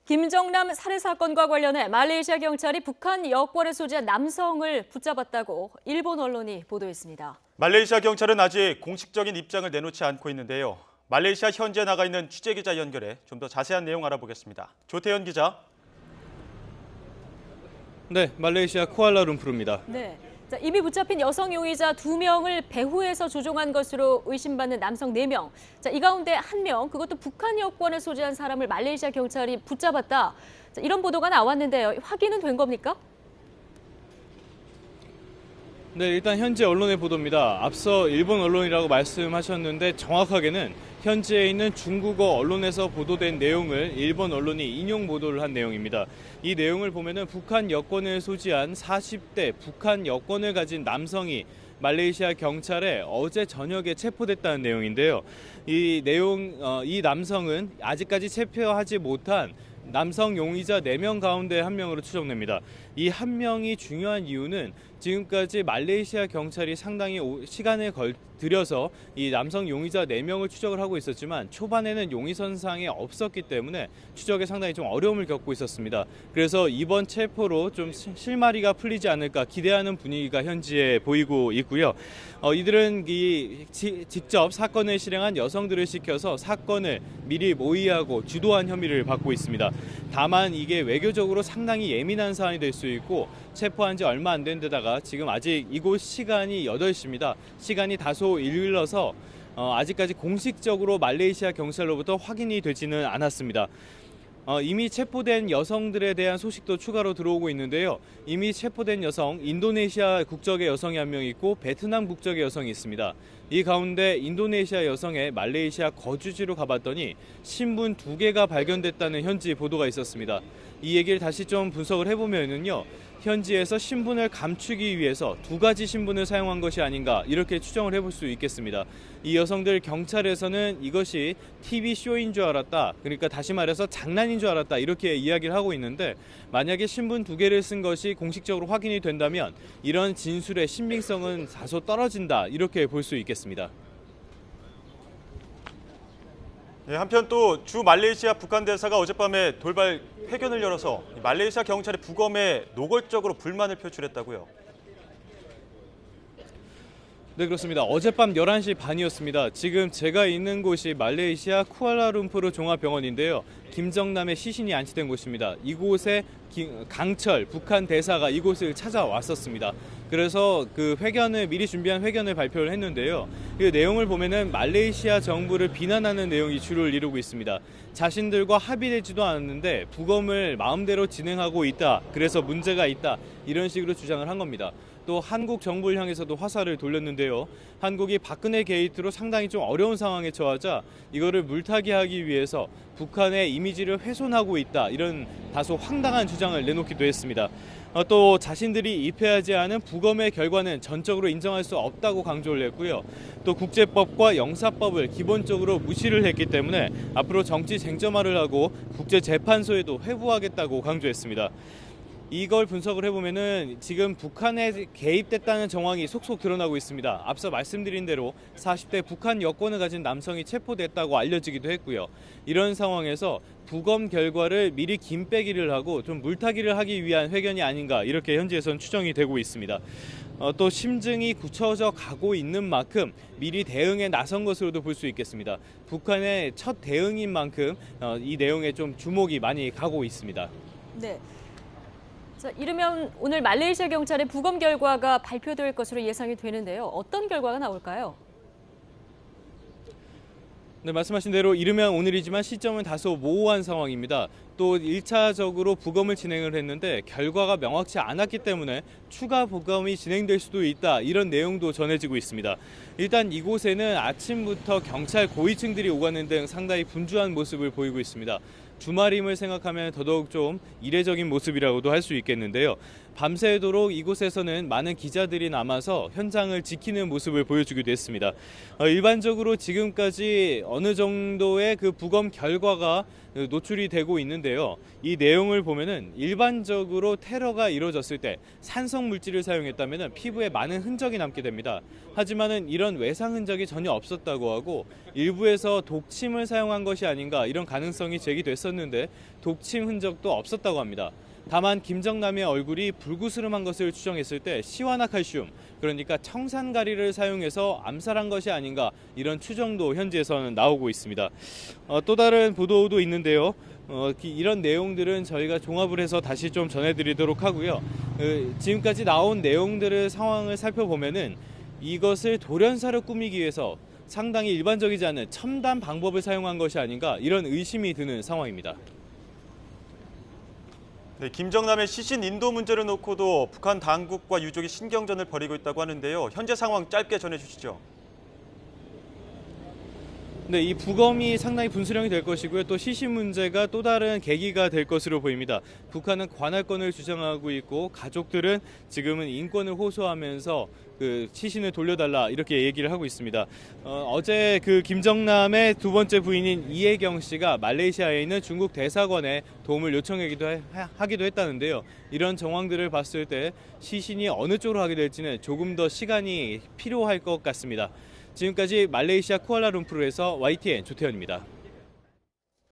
김정남 살해 사건과 관련해 말레이시아 경찰이 북한 여권을 소지한 남성을 붙잡았다고 일본 언론이 보도했습니다. 말레이시아 경찰은 아직 공식적인 입장을 내놓지 않고 있는데요. 말레이시아 현지에 나가 있는 취재기자 연결해 좀 더 자세한 내용 알아보겠습니다. 조태현 기자. 네, 말레이시아 쿠알라룸푸르입니다. 네. 이미 붙잡힌 여성 용의자 2명을 배후에서 조종한 것으로 의심받는 남성 4명. 이 가운데 1명, 그것도 북한 여권을 소지한 사람을 말레이시아 경찰이 붙잡았다. 이런 보도가 나왔는데요. 확인은 된 겁니까? 네, 일단 현지 언론의 보도입니다. 앞서 일본 언론이라고 말씀하셨는데 정확하게는 현지에 있는 중국어 언론에서 보도된 내용을 일본 언론이 인용 보도를 한 내용입니다. 이 내용을 보면은 북한 여권을 소지한 40대 북한 여권을 가진 남성이 말레이시아 경찰에 어제 저녁에 체포됐다는 내용인데요. 이 남성은 아직까지 체포하지 못한 남성 용의자 4명 가운데 1명으로 추정됩니다. 이 1명이 중요한 이유는 지금까지 말레이시아 경찰이 상당히 시간을 들여서 이 남성 용의자 4명을 추적을 하고 있었지만 초반에는 용의선상에 없었기 때문에 추적에 상당히 좀 어려움을 겪고 있었습니다. 그래서 이번 체포로 좀 실마리가 풀리지 않을까 기대하는 분위기가 현지에 보이고 있고요. 이들은 직접 사건을 실행한 여성들을 시켜서 사건을 미리 모의하고 주도한 혐의를 받고 있습니다. 다만 이게 외교적으로 상당히 예민한 사안이 될 수 있고 체포한 지 얼마 안 된 데다가 지금 아직 이곳 시간이 8시입니다. 시간이 다소 일러서 아직까지 공식적으로 말레이시아 경찰로부터 확인이 되지는 않았습니다. 이미 체포된 여성들에 대한 소식도 추가로 들어오고 있는데요. 이미 체포된 여성, 인도네시아 국적의 여성이 1명 있고 베트남 국적의 여성이 있습니다. 이 가운데 인도네시아 여성의 말레이시아 거주지로 가봤더니 신분 2개가 발견됐다는 현지 보도가 있었습니다. 이 얘기를 다시 좀 분석을 해보면요. 현지에서 신분을 감추기 위해서 2가지 신분을 사용한 것이 아닌가 이렇게 추정을 해볼 수 있겠습니다. 이 여성들 경찰에서는 이것이 TV 쇼인 줄 알았다. 그러니까 다시 말해서 장난인 줄 알았다. 이렇게 이야기를 하고 있는데 만약에 신분 2개를 쓴 것이 공식적으로 확인이 된다면 이런 진술의 신빙성은 다소 떨어진다. 이렇게 볼 수 있겠습니다. 네, 한편 또 주 말레이시아 북한 대사가 어젯밤에 돌발 회견을 열어서 말레이시아 경찰의 부검에 노골적으로 불만을 표출했다고요. 네, 그렇습니다. 어젯밤 11시 반이었습니다. 지금 제가 있는 곳이 말레이시아 쿠알라룸푸르 종합병원인데요. 김정남의 시신이 안치된 곳입니다. 이곳에 강철 북한 대사가 이곳을 찾아왔었습니다. 그래서 그 미리 준비한 회견을 발표를 했는데요. 그 내용을 보면은 말레이시아 정부를 비난하는 내용이 주를 이루고 있습니다. 자신들과 합의되지도 않았는데 부검을 마음대로 진행하고 있다. 그래서 문제가 있다. 이런 식으로 주장을 한 겁니다. 또 한국 정부를 향해서도 화살을 돌렸는데요. 한국이 박근혜 게이트로 상당히 좀 어려운 상황에 처하자 이거를 물타기 하기 위해서 북한의 이미지를 훼손하고 있다. 이런 다소 황당한 주장을 내놓기도 했습니다. 또 자신들이 입회하지 않은 부검의 결과는 전적으로 인정할 수 없다고 강조를 했고요. 또 국제법과 영사법을 기본적으로 무시를 했기 때문에 앞으로 정치 쟁점화를 하고 국제재판소에도 회부하겠다고 강조했습니다. 이걸 분석을 해보면은 지금 북한에 개입됐다는 정황이 속속 드러나고 있습니다. 앞서 말씀드린 대로 40대 북한 여권을 가진 남성이 체포됐다고 알려지기도 했고요. 이런 상황에서 부검 결과를 미리 김빼기를 하고 좀 물타기를 하기 위한 회견이 아닌가 이렇게 현지에서는 추정이 되고 있습니다. 또 심증이 굳혀져 가고 있는 만큼 미리 대응에 나선 것으로도 볼 수 있겠습니다. 북한의 첫 대응인 만큼 이 내용에 좀 주목이 많이 가고 있습니다. 네. 이르면 오늘 말레이시아 경찰의 부검 결과가 발표될 것으로 예상이 되는데요. 어떤 결과가 나올까요? 네, 말씀하신 대로 이르면 오늘이지만 시점은 다소 모호한 상황입니다. 또 1차적으로 부검을 진행을 했는데 결과가 명확치 않았기 때문에 추가 부검이 진행될 수도 있다. 이런 내용도 전해지고 있습니다. 일단 이곳에는 아침부터 경찰 고위층들이 오가는 등 상당히 분주한 모습을 보이고 있습니다. 주말임을 생각하면 더더욱 좀 이례적인 모습이라고도 할 수 있겠는데요. 밤새도록 이곳에서는 많은 기자들이 남아서 현장을 지키는 모습을 보여주기도 했습니다. 일반적으로 지금까지 어느 정도의 그 부검 결과가 노출이 되고 있는데요. 이 내용을 보면은 일반적으로 테러가 이루어졌을 때 산성 물질을 사용했다면 피부에 많은 흔적이 남게 됩니다. 하지만은 이런 외상 흔적이 전혀 없었다고 하고 일부에서 독침을 사용한 것이 아닌가 이런 가능성이 제기됐었는데 독침 흔적도 없었다고 합니다. 다만 김정남의 얼굴이 불구스름한 것을 추정했을 때 시화나칼슘, 그러니까 청산가리를 사용해서 암살한 것이 아닌가 이런 추정도 현지에서는 나오고 있습니다. 또 다른 보도도 있는데요. 이런 내용들은 저희가 종합을 해서 다시 좀 전해드리도록 하고요. 지금까지 나온 내용들의 상황을 살펴보면은 이것을 돌연사로 꾸미기 위해서 상당히 일반적이지 않은 첨단 방법을 사용한 것이 아닌가 이런 의심이 드는 상황입니다. 네, 김정남의 시신 인도 문제를 놓고도 북한 당국과 유족이 신경전을 벌이고 있다고 하는데요. 현재 상황 짧게 전해주시죠. 네, 이 부검이 상당히 분수령이 될 것이고요. 또 시신 문제가 또 다른 계기가 될 것으로 보입니다. 북한은 관할권을 주장하고 있고 가족들은 지금은 인권을 호소하면서 그 시신을 돌려달라 이렇게 얘기를 하고 있습니다. 어제 그 김정남의 두 번째 부인인 이혜경 씨가 말레이시아에 있는 중국 대사관에 도움을 요청하기도 했다는데요. 이런 정황들을 봤을 때 시신이 어느 쪽으로 가게 될지는 조금 더 시간이 필요할 것 같습니다. 지금까지 말레이시아 쿠알라룸푸르에서 YTN 조태현입니다.